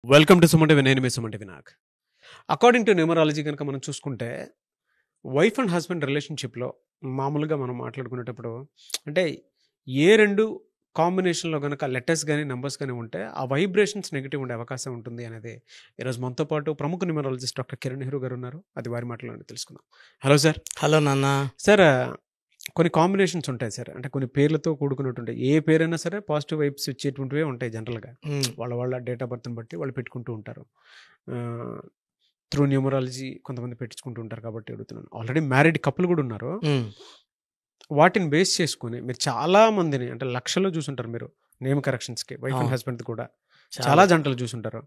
Welcome to Sumanti TV. నేను మీ Sumanti Vinayak. According to numerology కనుక మనం చూసుకుంటే వైఫ్ అండ్ హస్బెండ్ రిలేషన్షిప్లో మామూలుగా మనం మాట్లాడుకునేటప్పుడు అంటే ఏ రెండు కాంబినేషన్లో కనుక లెటర్స్ కానీ నెంబర్స్ కానీ ఉంటే ఆ వైబ్రేషన్స్ నెగిటివ్ ఉండే అవకాశం ఉంటుంది అనేది ఈరోజు మనతో పాటు ప్రముఖ న్యూమరాలజిస్ట్ డాక్టర్ కిరణ్ నెహ్రూ గారు ఉన్నారు. అది వారి మాటలోనే తెలుసుకుందాం. Hello sir. హలో నాన్న. సార్, కొన్ని కాంబినేషన్స్ ఉంటాయి సార్, అంటే కొన్ని పేర్లతో కూడుకున్నట్టు ఉంటాయి. ఏ పేరైనా సరే పాజిటివ్ వైబ్స్ ఇచ్చేటువంటివే ఉంటాయి జనరల్గా. వాళ్ళ డేట్ ఆఫ్ బర్త్ని బట్టి వాళ్ళు పెట్టుకుంటూ ఉంటారు. త్రూ న్యూమరాలజీ కొంతమంది పెట్టించుకుంటూ ఉంటారు కాబట్టి అడుగుతున్నాను. ఆల్రెడీ మ్యారీడ్ కపుల్ కూడా ఉన్నారు. వాటిని బేస్ చేసుకుని మీరు చాలా మందిని అంటే లక్షల్లో చూసుంటారు మీరు నేమ్ కరెక్షన్స్కి, వైఫ్ అండ్ హస్బెండ్ కూడా చాలా జంటలు చూసుంటారు.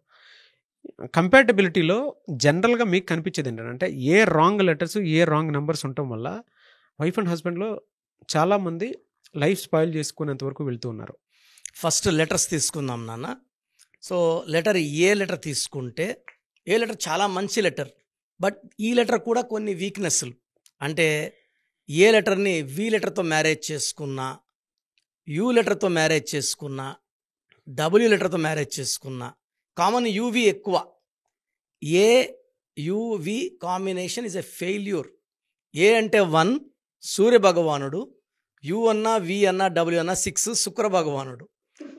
కంపాటబిలిటీలో జనరల్గా మీకు కనిపించేది ఏంటంటే ఏ రాంగ్ లెటర్స్ ఏ రాంగ్ నెంబర్స్ ఉండటం వల్ల వైఫ్ అండ్ హస్బెండ్లో చాలామంది లైఫ్ స్పాయిల్ చేసుకునేంత వరకు వెళ్తూ ఉన్నారు. ఫస్ట్ లెటర్స్ తీసుకుందాం నాన్న. సో లెటర్ ఏ లెటర్ తీసుకుంటే ఏ లెటర్ చాలా మంచి లెటర్, బట్ ఈ లెటర్ కూడా కొన్ని వీక్నెస్లు. అంటే ఏ లెటర్ని వి లెటర్తో మ్యారేజ్ చేసుకున్నా, యూ లెటర్తో మ్యారేజ్ చేసుకున్నా, డబ్ల్యూ లెటర్తో మ్యారేజ్ చేసుకున్నా, కామన్ యూవి ఎక్కువ. A U V combination is a failure. A అంటే 1 సూర్య భగవానుడు, యు అన్నా వి అన్నా డబ్ల్యూ అన్నా 6 శుక్ర భగవానుడు.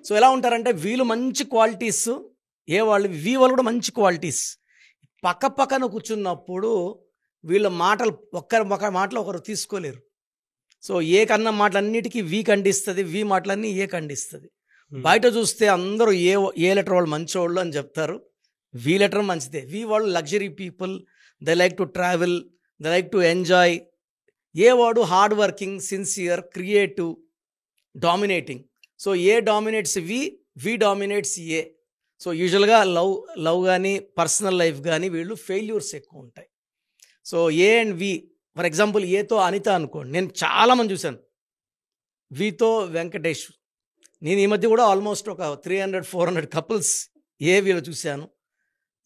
సో ఎలా ఉంటారంటే వీళ్ళు మంచి క్వాలిటీస్, ఏ వాళ్ళు వి వాళ్ళు కూడా మంచి క్వాలిటీస్. పక్క పక్కన కూర్చున్నప్పుడు వీళ్ళ మాటలు ఒక్కరి మాటలు ఒకరు తీసుకోలేరు. సో ఏ కన్నా మాటలన్నిటికీ వి ఖండిస్తుంది, వి మాటలన్నీ ఏ ఖండిస్తుంది. బయట చూస్తే అందరూ ఏ లెటర్ వాళ్ళు మంచోళ్ళు అని చెప్తారు, వి లెటర్ మంచిదే. వి వాళ్ళు luxury people, they like to travel, they like to enjoy. A వాడు hard working, sincere, creative, dominating. So A dominates V dominates A. So యూజువల్గా లవ్ కానీ పర్సనల్ లైఫ్ కానీ వీళ్ళు ఫెయిల్యూర్స్ ఎక్కువ ఉంటాయి. So A and V, for example ఏతో అనిత అనుకోండి, నేను చాలామంది చూశాను. వితో వెంకటేష్, నేను ఈ మధ్య కూడా ఆల్మోస్ట్ ఒక 300-400 కపుల్స్ ఏ వీళ్ళు చూశాను.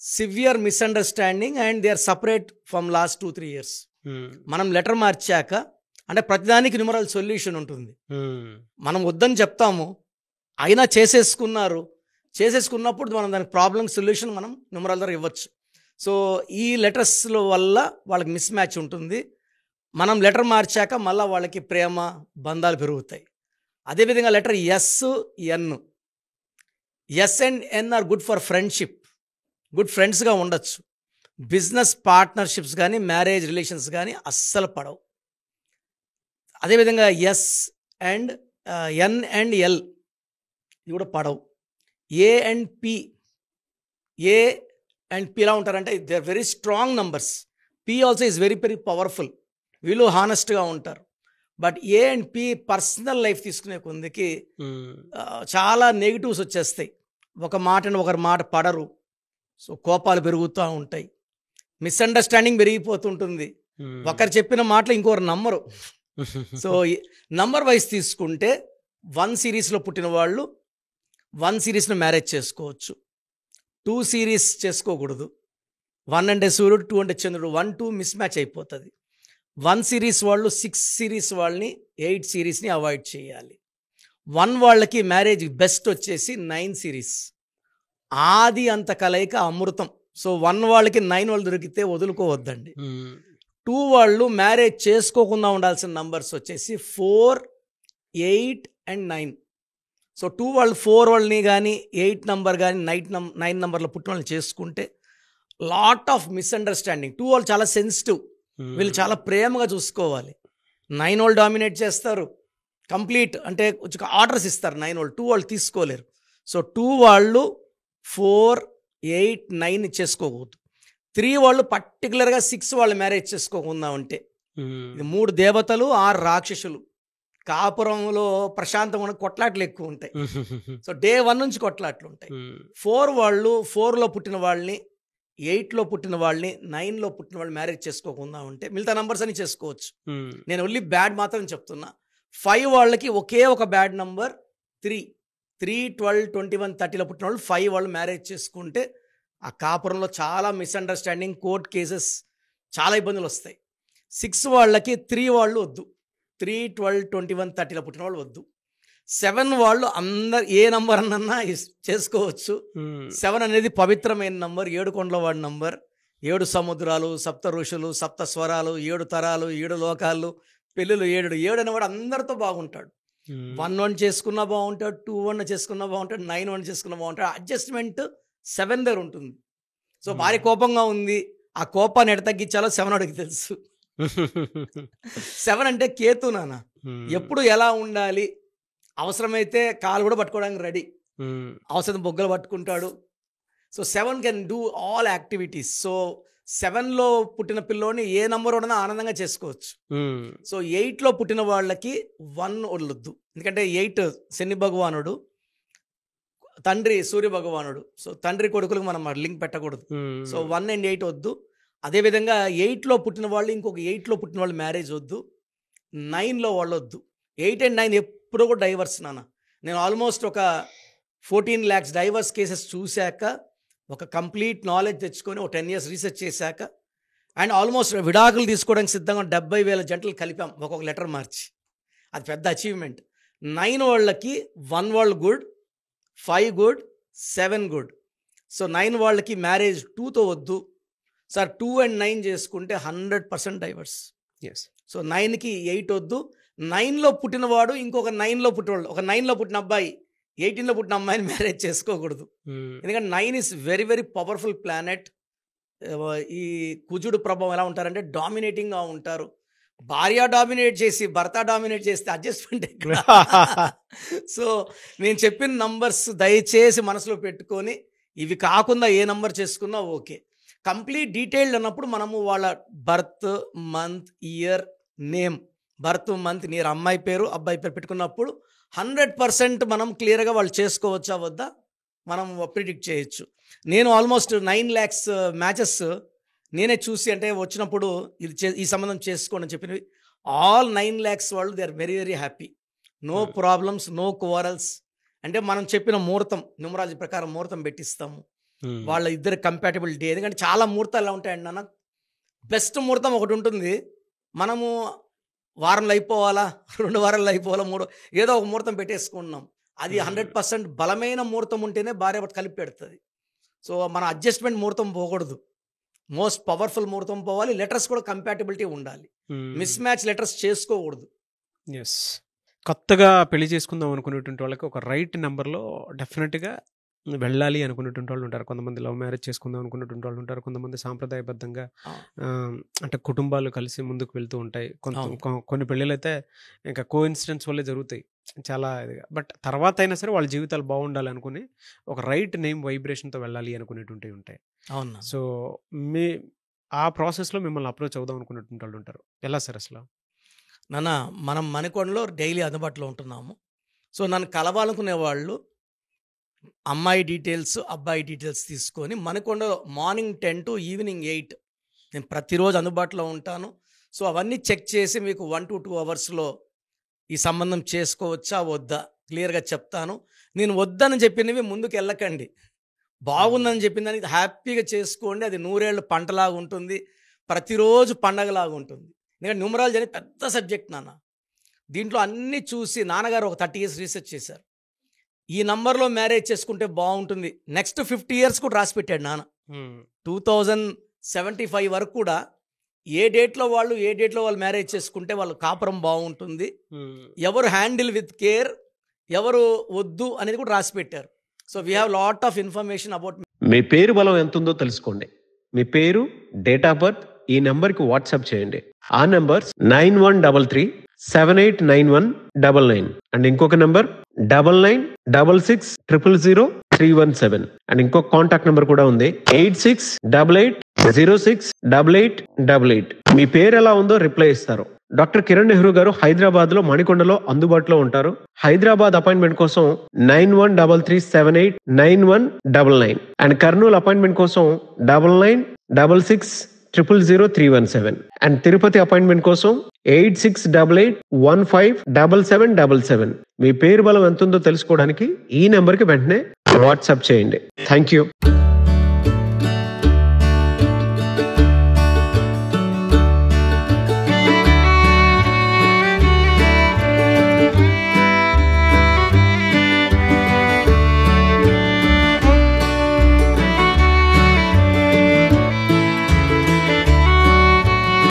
Severe misunderstanding and they are separate from last 2-3 years. మనం లెటర్ మార్చాక అంటే ప్రతిదానికి న్యూమరల్ సొల్యూషన్ ఉంటుంది. మనం వద్దని చెప్తాము, అయినా చేసేసుకున్నప్పుడు మనం దానికి ప్రాబ్లమ్ సొల్యూషన్ మనం న్యూమరల్ ద్వారా ఇవ్వచ్చు. సో ఈ లెటర్స్ల వల్ల వాళ్ళకి మిస్ మ్యాచ్ ఉంటుంది. మనం లెటర్ మార్చాక మళ్ళీ వాళ్ళకి ప్రేమ బంధాలు పెరుగుతాయి. అదేవిధంగా letter N and N are good for friendship, good ఫ్రెండ్స్గా ఉండొచ్చు. బిజినెస్ పార్ట్నర్షిప్స్ కానీ మ్యారేజ్ రిలేషన్స్ కానీ అస్సలు పడవు. అదేవిధంగా S and N and L ఇవి కూడా పడవు. ఏ అండ్ పి ఎలా ఉంటారంటే they are very strong numbers. P also is very very powerful. వీళ్ళు హానెస్ట్గా ఉంటారు. But A and P personal life తీసుకునే కొందికి చాలా నెగిటివ్స్ వచ్చేస్తాయి. ఒక మాటను ఒకరి మాట పడరు. సో కోపాలు పెరుగుతూ ఉంటాయి, మిస్అండర్స్టాండింగ్ పెరిగిపోతుంటుంది. ఒకరు చెప్పిన మాటలు ఇంకొకరు నమ్మరు. సో నంబర్ వైజ్ తీసుకుంటే 1 సిరీస్లో పుట్టిన వాళ్ళు 1 సిరీస్ను మ్యారేజ్ చేసుకోవచ్చు, 2 సిరీస్ చేసుకోకూడదు. 1 అంటే సూర్యుడు, 2 అంటే చంద్రుడు, 1-2 మిస్ మ్యాచ్ అయిపోతుంది. 1 సిరీస్ వాళ్ళు 6 సిరీస్ వాళ్ళని 8 సిరీస్ని అవాయిడ్ చేయాలి. 1 వాళ్ళకి మ్యారేజ్ బెస్ట్ వచ్చేసి 9 సిరీస్. ఆది అంత కలయిక అమృతం. సో 1 వాళ్ళకి 9 వాళ్ళు దొరికితే వదులుకోవద్దండి. 2 వాళ్ళు మ్యారేజ్ చేసుకోకుండా ఉండాల్సిన నంబర్స్ వచ్చేసి 4, 8 and 9. సో 2 వాళ్ళు 4 వాళ్ళని కానీ 8 నంబర్ కానీ 9 నంబర్లో పుట్టిన వాళ్ళని చేసుకుంటే లాట్ ఆఫ్ మిస్అండర్స్టాండింగ్. 2 వాళ్ళు చాలా సెన్సిటివ్, వీళ్ళు చాలా ప్రేమగా చూసుకోవాలి. 9 వాళ్ళు డామినేట్ చేస్తారు, కంప్లీట్ అంటే కొంచెం ఆర్డర్స్ ఇస్తారు 9 వాళ్ళు. 2 వాళ్ళు తీసుకోలేరు. సో 2 వాళ్ళు 4, 8, 9 చేసుకోకూడదు. 3 వాళ్ళు పర్టికులర్గా 6 వాళ్ళు మ్యారేజ్ చేసుకోకుండా ఉంటే ఇది 3 దేవతలు 6 రాక్షసులు. కాపురంలో ప్రశాంతంగా కొట్లాట్లు ఎక్కువ ఉంటాయి. సో డే 1 నుంచి కొట్లాట్లు ఉంటాయి. 4 వాళ్ళు 4లో పుట్టిన వాళ్ళని, 8లో పుట్టిన వాళ్ళని, 9లో పుట్టిన వాళ్ళు మ్యారేజ్ చేసుకోకుండా ఉంటే మిగతా నంబర్స్ అని చేసుకోవచ్చు. నేను ఓన్లీ బ్యాడ్ మాత్రం చెప్తున్నా. 5 వాళ్ళకి ఒకే ఒక బ్యాడ్ నంబర్ 3, 12, 21, 30లో పుట్టిన వాళ్ళు 5 వాళ్ళు మ్యారేజ్ చేసుకుంటే ఆ కాపురంలో చాలా మిస్అండర్స్టాండింగ్, కోర్ట్ కేసెస్, చాలా ఇబ్బందులు వస్తాయి. 6 వాళ్ళకి 3 వాళ్ళు వద్దు, 3, 12, 21, 30లో పుట్టిన వాళ్ళు వద్దు. 7 వాళ్ళు అందరు ఏ నంబర్ అన్నా చేసుకోవచ్చు. 7 అనేది పవిత్రమైన నంబర్, 7 కొండల వాడి నంబర్. 7 సముద్రాలు, 7 ఋషులు, 7 స్వరాలు, 7 తరాలు, 7 లోకాలు, పెళ్ళిళ్ళు 7 అనేవాడు అందరితో బాగుంటాడు. 1-1 చేసుకున్నా బాగుంటాడు, 2-1 చేసుకున్నా బాగుంటాడు, 9-1 చేసుకున్నా బాగుంటాడు. అడ్జస్ట్మెంట్ 7 దగ్గర ఉంటుంది. సో భారీ కోపంగా ఉంది, ఆ కోపాన్ని ఎడ తగ్గించాలో 7 వాడికి తెలుసు. 7 అంటే కేతు నాన్న, ఎప్పుడు ఎలా ఉండాలి, అవసరమైతే కాలు కూడా పట్టుకోవడానికి రెడీ, అవసరం బొగ్గలు పట్టుకుంటాడు. So 7 can do all activities. So 7లో పుట్టిన పిల్లోని ఏ నంబర్ ఉన్నా ఆనందంగా చేసుకోవచ్చు. సో 8లో పుట్టిన వాళ్ళకి 1 వదలొద్దు, ఎందుకంటే 8 శని భగవానుడు, తండ్రి సూర్య భగవానుడు. సో తండ్రి కొడుకులకు మనం లింక్ పెట్టకూడదు. సో 1 and 8 వద్దు. అదేవిధంగా 8లో పుట్టిన వాళ్ళు ఇంకొక 8లో పుట్టిన వాళ్ళు మ్యారేజ్ వద్దు. 9లో వాళ్ళు వద్దు. 8 and 9 ఎప్పుడూ కూడా డైవర్స్ నాన్న. నేను ఆల్మోస్ట్ ఒక 14 lakhs డైవర్స్ కేసెస్ చూశాక, ఒక కంప్లీట్ నాలెడ్జ్ తెచ్చుకొని ఒక 10 years రీసెర్చ్ చేశాక, అండ్ ఆల్మోస్ట్ విడాకులు తీసుకోవడానికి సిద్ధంగా 70,000 జంటలు కలిపాం ఒక్కొక్క లెటర్ మార్చి. అది పెద్ద అచీవ్మెంట్. 9 వాళ్ళకి 1 వాళ్ళు గుడ్, 5 గుడ్, 7 గుడ్. సో 9 వాళ్ళకి మ్యారేజ్ 2తో వద్దు సార్. 2 and 9 చేసుకుంటే 100% డైవర్స్. సో 9కి 8 వద్దు. 9లో పుట్టినవాడు ఇంకొక 9లో పుట్టినవాడు, ఒక 9లో పుట్టిన అబ్బాయి 18లో పుట్టిన అమ్మాయిని మ్యారేజ్ చేసుకోకూడదు. ఎందుకంటే 9 is very very powerful planet. ఈ కుజుడు ప్రభావం ఎలా ఉంటారంటే డామినేటింగ్గా ఉంటారు. భార్య డామినేట్ చేసి భర్త డామినేట్ చేస్తే అడ్జస్ట్మెంట్ ఎక్కడ? సో నేను చెప్పిన నంబర్స్ దయచేసి మనసులో పెట్టుకొని, ఇవి కాకుండా ఏ నంబర్ చేసుకున్నా ఓకే. కంప్లీట్ డీటెయిల్డ్ అన్నప్పుడు మనము వాళ్ళ birth month year name, birth month year, అమ్మాయి పేరు అబ్బాయి పేరు పెట్టుకున్నప్పుడు 100% మనం క్లియర్గా వాళ్ళు చేసుకోవచ్చా వద్దా మనం ప్రిడిక్ట్ చేయొచ్చు. నేను ఆల్మోస్ట్ 9 lakhs మ్యాచెస్ నేనే చూసి, అంటే వచ్చినప్పుడు ఇది ఈ సంబంధం చేసుకోండి అని చెప్పినవి, ఆల్ 9 lakhs వాళ్ళు they are very very happy. No problems, no quarrels. అంటే మనం చెప్పిన ముహూర్తం, న్యూమరాలజీ ప్రకారం ముహూర్తం పెట్టిస్తాము. వాళ్ళ ఇద్దరు కంపాటబుల్ డే. ఎందుకంటే చాలా ముహూర్తాలు ఎలా ఉంటాయండి నాన్న, బెస్ట్ ముహూర్తం ఒకటి ఉంటుంది, మనము వారంలో అయిపోవాలా, 2 వారాల్లో అయిపోవాలా, 3 ఏదో ఒక ముహూర్తం పెట్టేసుకుంటున్నాం. అది 100% బలమైన ముహూర్తం ఉంటేనే భార్య భర్త కలిపి పెడుతుంది. సో మన అడ్జస్ట్మెంట్ ముహూర్తం పోకూడదు, మోస్ట్ పవర్ఫుల్ ముహూర్తం పోవాలి. లెటర్స్ కూడా కంపాటబిలిటీ ఉండాలి, మిస్ మ్యాచ్ లెటర్స్ చేసుకోకూడదు. కొత్తగా పెళ్లి చేసుకుందాం అనుకునేటువంటి వాళ్ళకి ఒక రైట్ నెంబర్లో డెఫినెట్గా వెళ్ళాలి అనుకునేటువంటి వాళ్ళు ఉంటారు. కొంతమంది లవ్ మ్యారేజ్ చేసుకుందాం అనుకునేటువంటి వాళ్ళు ఉంటారు. కొంతమంది సాంప్రదాయబద్ధంగా అంటే కుటుంబాలు కలిసి ముందుకు వెళ్తూ ఉంటాయి. కొన్ని పెళ్ళిళ్ళు అయితే ఇంకా కోఇన్సిడెన్స్ వల్లే జరుగుతాయి చాలా ఇదిగా. బట్ తర్వాత అయినా సరే వాళ్ళ జీవితాలు బాగుండాలి అనుకుని ఒక రైట్ నేమ్ వైబ్రేషన్తో వెళ్ళాలి అనుకునేటువంటివి ఉంటాయి. అవునా? సో ఆ ప్రాసెస్లో మిమ్మల్ని అప్రోచ్ అవుదాం అనుకునేటువంటి వాళ్ళు ఉంటారు. ఎలా సార్ అసలు? నాన్న, మనం మణికొండలో డైలీ అందుబాటులో ఉంటున్నాము. సో నన్ను కలవాలనుకునే వాళ్ళు అమ్మాయి డీటెయిల్స్ అబ్బాయి డీటెయిల్స్ తీసుకొని మణికొండలో మార్నింగ్ 10 to ఈవినింగ్ 8 నేను ప్రతిరోజు అందుబాటులో ఉంటాను. సో అవన్నీ చెక్ చేసి మీకు 1 to 2 అవర్స్లో ఈ సంబంధం చేసుకోవచ్చా వద్దా క్లియర్గా చెప్తాను. నేను వద్దని చెప్పినవి ముందుకు వెళ్ళకండి, బాగుందని చెప్పిన దానికి హ్యాపీగా చేసుకోండి. అది 100 ఏళ్ళ పంటలాగా ఉంటుంది, ప్రతిరోజు పండగలాగా ఉంటుంది. ఎందుకంటే న్యూమరాలజీ అనేది పెద్ద సబ్జెక్ట్ నాన్న. దీంట్లో అన్నీ చూసి నాన్నగారు ఒక 30 years రీసెర్చ్ చేశారు. ఈ నంబర్లో మ్యారేజ్ చేసుకుంటే బాగుంటుంది, నెక్స్ట్ 50 years కూడా రాసి పెట్టాడు నాన్న. 2075 వరకు కూడా ఏ డేట్లో వాళ్ళు మ్యారేజ్ చేసుకుంటే వాళ్ళు కాపురం బాగుంటుంది, ఎవరు హ్యాండిల్ విత్ కేర్, ఎవరు వద్దు అనేది కూడా రాసి పెట్టారు. So we have lot of information about. మీ పేరు బలం ఎంత ఉందో తెలుసుకోండి. మీ పేరు, డేట్ ఆఫ్ బర్త్ ఈ నెంబర్కి వాట్సాప్ చేయండి. ఆ నెంబర్ 9133789199 అండ్ ఇంకొక నెంబర్ 9966000317 అండ్ ఇంకొక కాంటాక్ట్ నెంబర్ కూడా ఉంది 8688068888. మీ పేరు ఎలా ఉందో రిప్లై ఇస్తారు. డాక్టర్ కిరణ్ నెహ్రూ గారు హైదరాబాద్ లో మణికొండలో అందుబాటులో ఉంటారు. హైదరాబాద్ అపాయింట్మెంట్ కోసం 9133789199 అండ్ కర్నూలు అపాయింట్మెంట్ కోసం 9966000317 అండ్ తిరుపతి అపాయింట్మెంట్ కోసం 8688157777. మీ పేరు బలం ఎంత ఉందో తెలుసుకోవడానికి ఈ నెంబర్కి వెంటనే వాట్సాప్ చేయండి. Thank you.